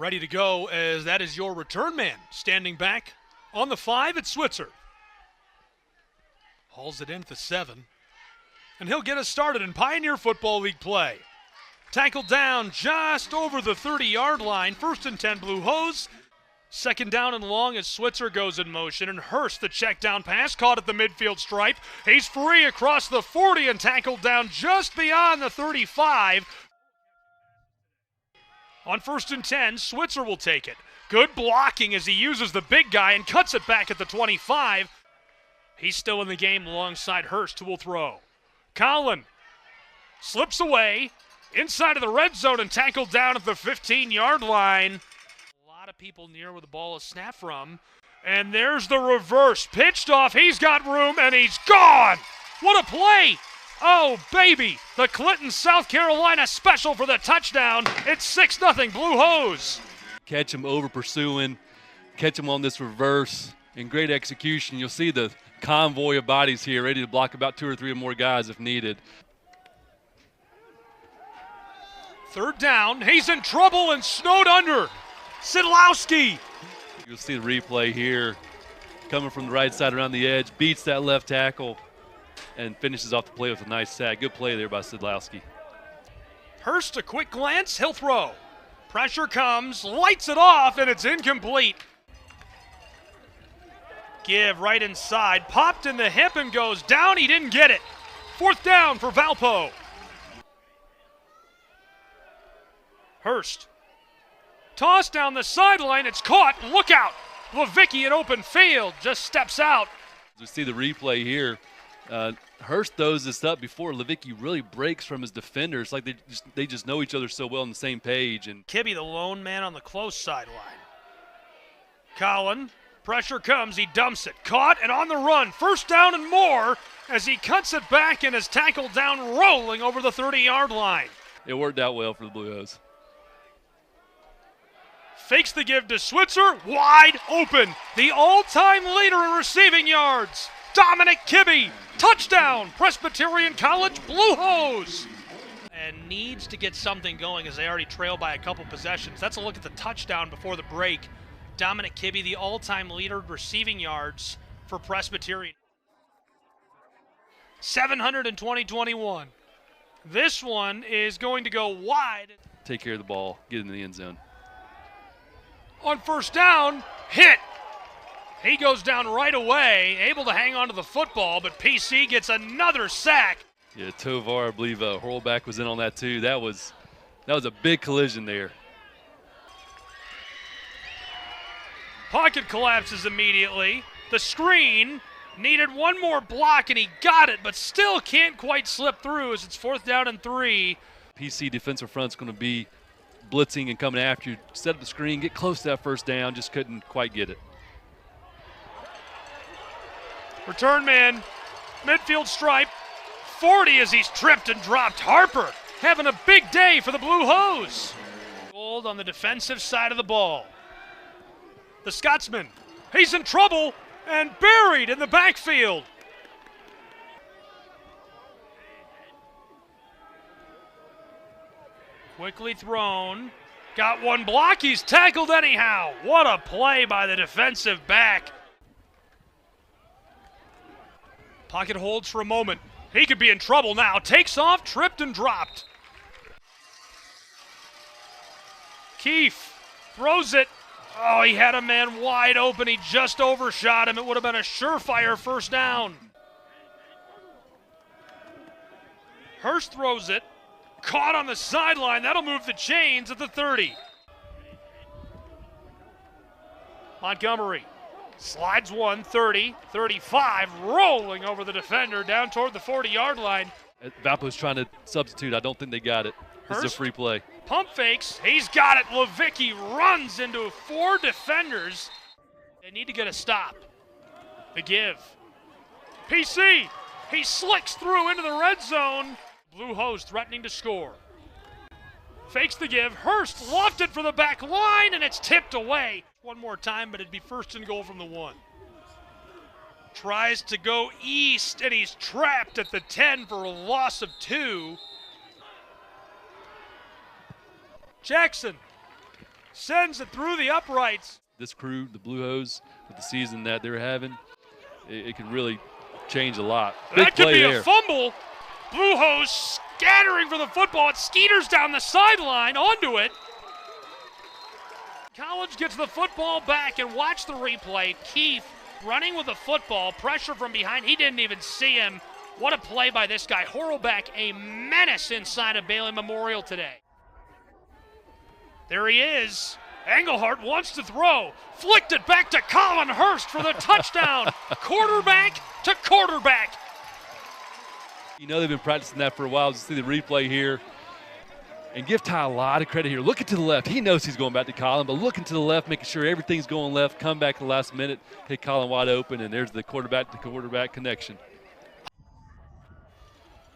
ready to go, as that is your return man. Standing back on the 5, it's Switzer. Hauls it in at the 7. And he'll get us started in Pioneer Football League play. Tackled down just over the 30-yard line. 1st and 10 Blue Hose. 2nd down and long as Switzer goes in motion. And Hurst, the check down pass, caught at the midfield stripe. He's free across the 40 and tackled down just beyond the 35. On 1st and 10, Switzer will take it. Good blocking as he uses the big guy and cuts it back at the 25. He's still in the game alongside Hurst, who will throw. Collin slips away inside of the red zone and tackled down at the 15-yard line. A lot of people near where the ball is snapped from. And there's the reverse. Pitched off. He's got room, and he's gone. What a play. Oh, baby. The Clinton, South Carolina special for the touchdown. It's 6-0 Blue Hose. Catch him over pursuing. Catch him on this reverse. And great execution. You'll see the convoy of bodies here ready to block about 2 or 3 more guys if needed. 3rd down. He's in trouble and snowed under. Sidlowski. You'll see the replay here. Coming from the right side around the edge. Beats that left tackle and finishes off the play with a nice sack. Good play there by Sidlowski. Hurst, a quick glance. He'll throw. Pressure comes. Lights it off, and it's incomplete. Give right inside. Popped in the hip and goes down. He didn't get it. 4th down for Valpo. Hurst. Toss down the sideline. It's caught. Look out. Levicki in open field. Just steps out. We see the replay here. Hurst throws this up before Levicki really breaks from his defenders. Like they just know each other so well on the same page. And Kibbe, the lone man on the close sideline. Collin. Pressure comes. He dumps it. Caught and on the run. 1st down and more as he cuts it back and is tackled down rolling over the 30-yard line. It worked out well for the Blue Hose. Fakes the give to Switzer, wide open. The all-time leader in receiving yards, Dominic Kibbe. Touchdown, Presbyterian College Blue Hose. And needs to get something going as they already trail by a couple possessions. That's a look at the touchdown before the break. Dominic Kibbe, the all-time leader in receiving yards for Presbyterian. 720-21. This one is going to go wide. Take care of the ball, get in the end zone. On 1st down, hit. He goes down right away, able to hang on to the football, but PC gets another sack. Yeah, Tovar, I believe Horlback was in on that too. That was a big collision there. Pocket collapses immediately. The screen needed one more block, and he got it, but still can't quite slip through as it's 4th down and 3. PC defensive front's going to be blitzing and coming after you. Set up the screen, get close to that 1st down, just couldn't quite get it. Return man, midfield stripe, 40 as he's tripped and dropped. Harper having a big day for the Blue Hose. Gold on the defensive side of the ball. The Scotsman, he's in trouble and buried in the backfield. Quickly thrown. Got one block. He's tackled anyhow. What a play by the defensive back. Pocket holds for a moment. He could be in trouble now. Takes off, tripped, and dropped. Keefe throws it. Oh, he had a man wide open. He just overshot him. It would have been a surefire 1st down. Hurst throws it. Caught on the sideline. That'll move the chains at the 30. Montgomery slides 1, 30, 35, rolling over the defender down toward the 40-yard line. Valpo's trying to substitute. I don't think they got it. This is a free play. Pump fakes. He's got it. Levicki runs into 4 defenders. They need to get a stop. The give. PC. He slicks through into the red zone. Blue Hose threatening to score. Fakes the give. Hurst lofted for the back line, and it's tipped away. One more time, but it'd be 1st and goal from the 1. Tries to go east, and he's trapped at the 10 for a loss of 2. Jackson sends it through the uprights. This crew, the Blue Hose, with the season that they're having, it can really change a lot. Big That could play be there. a fumble. Blue Hose scattering for the football. It skeeters down the sideline onto it. College gets the football back, and watch the replay. Keefe running with the football, pressure from behind. He didn't even see him. What a play by this guy. Horlbeck, a menace inside of Bailey Memorial today. There he is. Engelhardt wants to throw. Flicked it back to Colin Hurst for the touchdown. Quarterback to quarterback. You know they've been practicing that for a while. Just see the replay here. And give Ty a lot of credit here. Looking to the left. He knows he's going back to Colin, but looking to the left, making sure everything's going left. Come back at the last minute, hit Colin wide open, and there's the quarterback-to-quarterback connection.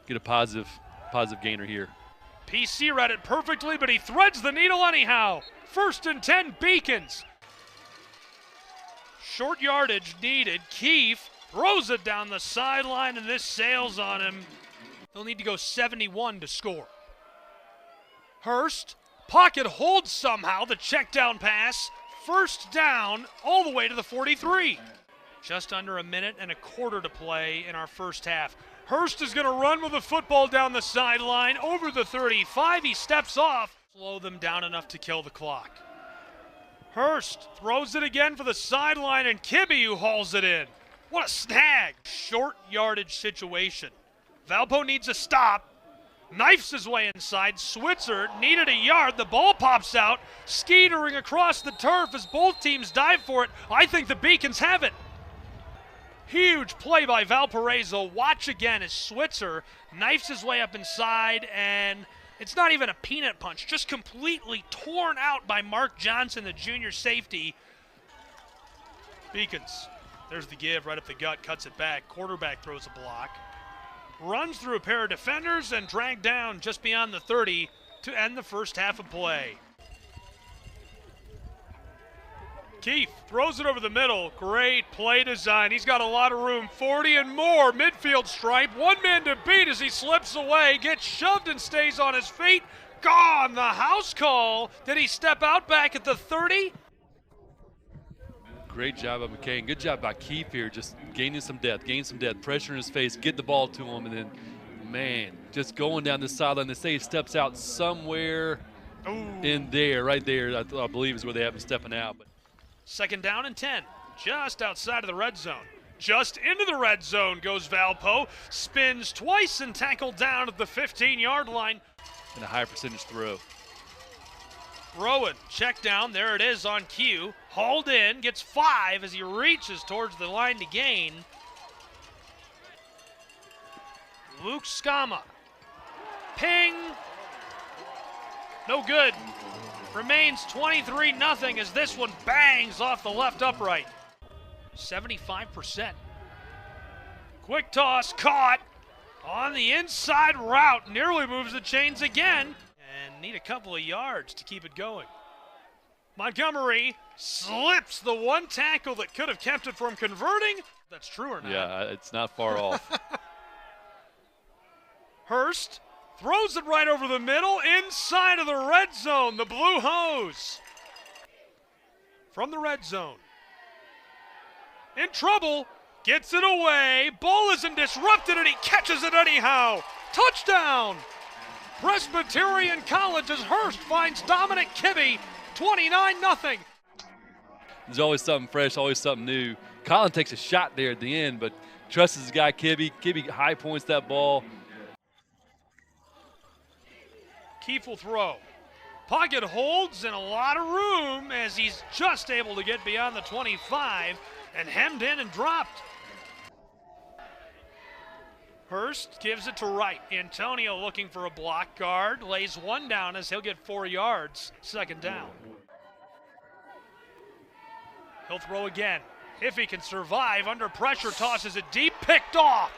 Get a positive gainer here. PC read it perfectly, but he threads the needle anyhow. 1st and 10, Beacons. Short yardage needed. Keefe throws it down the sideline, and this sails on him. They'll need to go 71 to score. Hurst, pocket holds somehow, the check down pass. 1st down all the way to the 43. Just under a minute and a quarter to play in our first half. Hurst is going to run with the football down the sideline over the 35. He steps off. Slow them down enough to kill the clock. Hurst throws it again for the sideline, and Kibbe who hauls it in. What a snag. Short yardage situation. Valpo needs a stop. Knifes his way inside. Switzer needed a yard. The ball pops out, skeetering across the turf as both teams dive for it. I think the Beacons have it. Huge play by Valparaiso. Watch again as Switzer knifes his way up inside, and it's not even a peanut punch, just completely torn out by Mark Johnson, the junior safety. Beacons, there's the give right up the gut, cuts it back. Quarterback throws a block. Runs through a pair of defenders and dragged down just beyond the 30 to end the first half of play. Keefe throws it over the middle. Great play design. He's got a lot of room. 40 and more. Midfield stripe. One man to beat as he slips away. Gets shoved and stays on his feet. Gone. The house call. Did he step out back at the 30? Great job by McCain. Good job by Keefe here, just gaining some depth, pressure in his face, get the ball to him, and then, man, just going down the sideline. They say he steps out somewhere in there, right there, I believe is where they have him stepping out. But 2nd down and 10, just outside of the red zone. Just into the red zone goes Valpo, spins twice and tackled down at the 15-yard line. And a high percentage throw. Rowan, check down, there it is on cue. Hauled in, gets 5 as he reaches towards the line to gain. Luke Scama. Ping. No good. Remains 23-0 as this one bangs off the left upright. 75%. Quick toss, caught. On the inside route, nearly moves the chains again. And need a couple of yards to keep it going. Montgomery slips the one tackle that could have kept it from converting. That's true or not? Yeah, it's not far off. Hurst throws it right over the middle, inside of the red zone, the Blue Hose. From the red zone. In trouble, gets it away, ball isn't disrupted, and he catches it anyhow. Touchdown! Presbyterian College as Hurst finds Dominic Kibbe, 29-0. There's always something fresh, always something new. Colin takes a shot there at the end, but trusts his guy Kibbe. Kibbe high points that ball. Keefe will throw. Pocket holds in a lot of room as he's just able to get beyond the 25 and hemmed in and dropped. Hurst gives it to Wright. Antonio looking for a block. Guard lays one down as he'll get 4 yards. 2nd down. He'll throw again. If he can survive under pressure, tosses it deep, picked off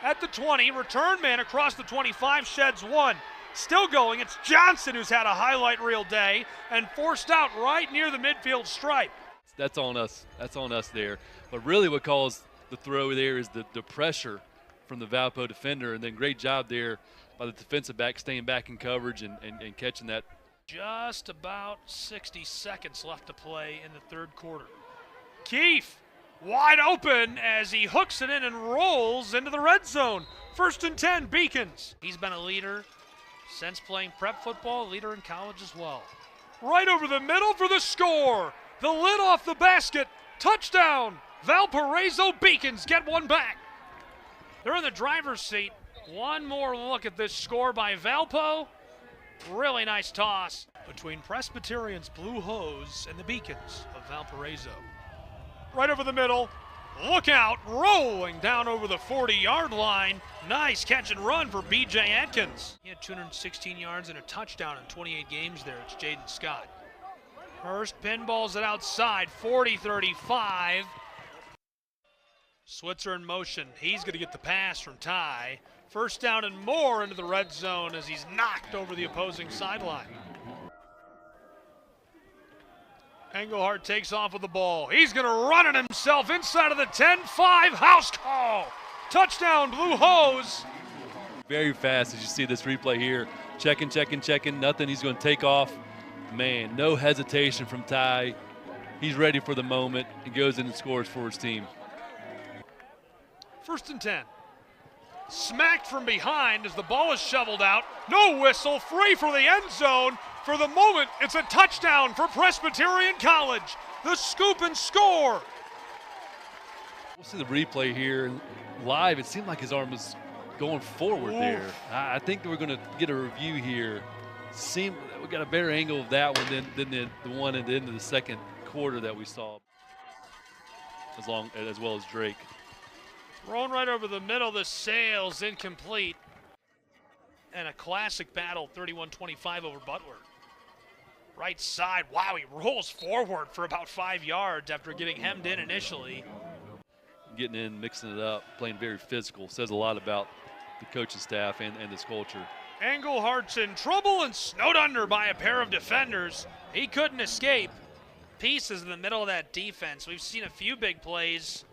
at the 20. Return man across the 25, sheds one. Still going, it's Johnson who's had a highlight reel day and forced out right near the midfield stripe. That's on us. That's on us there. But really what caused the throw there is the pressure from the Valpo defender, and then great job there by the defensive back staying back in coverage and catching that Just about 60 seconds left to play in the third quarter. Keefe wide open as he hooks it in and rolls into the red zone. 1st and 10, Beacons. He's been a leader since playing prep football, leader in college as well. Right over the middle for the score. The lid off the basket. Touchdown. Valparaiso Beacons get one back. They're in the driver's seat. One more look at this score by Valpo. Really nice toss between Presbyterian's Blue Hose and the Beacons of Valparaiso. Right over the middle. Look out, rolling down over the 40-yard line. Nice catch and run for B.J. Atkins. He had 216 yards and a touchdown in 28 games there. It's Jaden Scott. Hurst pinballs it outside, 40-35. Switzer in motion. He's going to get the pass from Ty. 1st down and more into the red zone as he's knocked over the opposing sideline. Engelhardt takes off with the ball. He's going to run it himself inside of the 10-5. House call. Touchdown, Blue Hose. Very fast as you see this replay here. Checking. Nothing. He's going to take off. Man, no hesitation from Ty. He's ready for the moment and goes in and scores for his team. 1st and 10. Smacked from behind as the ball is shoveled out. No whistle, free for the end zone. For the moment, it's a touchdown for Presbyterian College. The scoop and score. We'll see the replay here live. It seemed like his arm was going forward there. I think that we're going to get a review here. We got a better angle of that one than the one at the end of the second quarter that we saw, as well as Drake. Thrown right over the middle, the sails incomplete. And a classic battle, 31-25 over Butler. Right side, wow, he rolls forward for about 5 yards after getting hemmed in initially. Getting in, mixing it up, playing very physical. Says a lot about the coaching staff and this culture. Engelhardt's in trouble and snowed under by a pair of defenders. He couldn't escape. Pieces in the middle of that defense. We've seen a few big plays.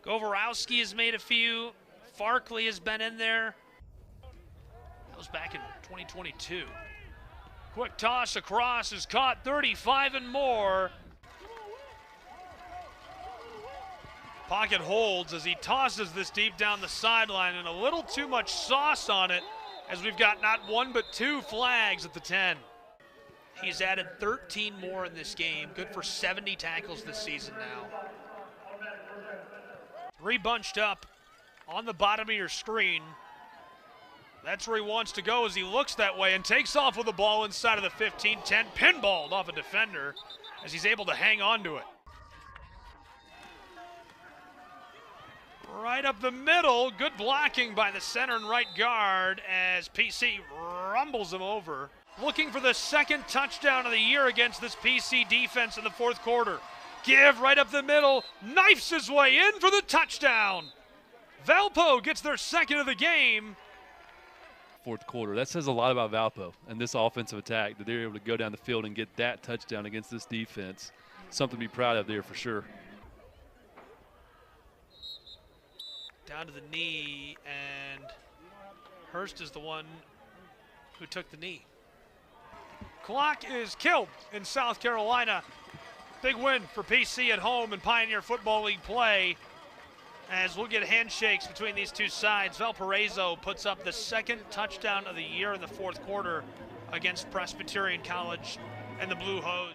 Govorowski has made a few. Farkley has been in there. That was back in 2022. Quick toss across is caught, 35 and more. Pocket holds as he tosses this deep down the sideline, and a little too much sauce on it as we've got not one but 2 flags at the 10. He's added 13 more in this game. Good for 70 tackles this season now. 3 bunched up on the bottom of your screen. That's where he wants to go as he looks that way and takes off with the ball inside of the 15-10. Pinballed off a defender as he's able to hang on to it. Right up the middle, good blocking by the center and right guard as PC rumbles him over. Looking for the 2nd touchdown of the year against this PC defense in the 4th quarter. Give right up the middle, knifes his way in for the touchdown. Valpo gets their 2nd of the game. 4th quarter. That says a lot about Valpo and this offensive attack, that they're able to go down the field and get that touchdown against this defense. Something to be proud of there for sure. Down to the knee, and Hurst is the one who took the knee. Clock is killed in South Carolina. Big win for PC at home in Pioneer Football League play. As we'll get handshakes between these two sides. Valparaiso puts up the 2nd touchdown of the year in the 4th quarter against Presbyterian College and the Blue Hose.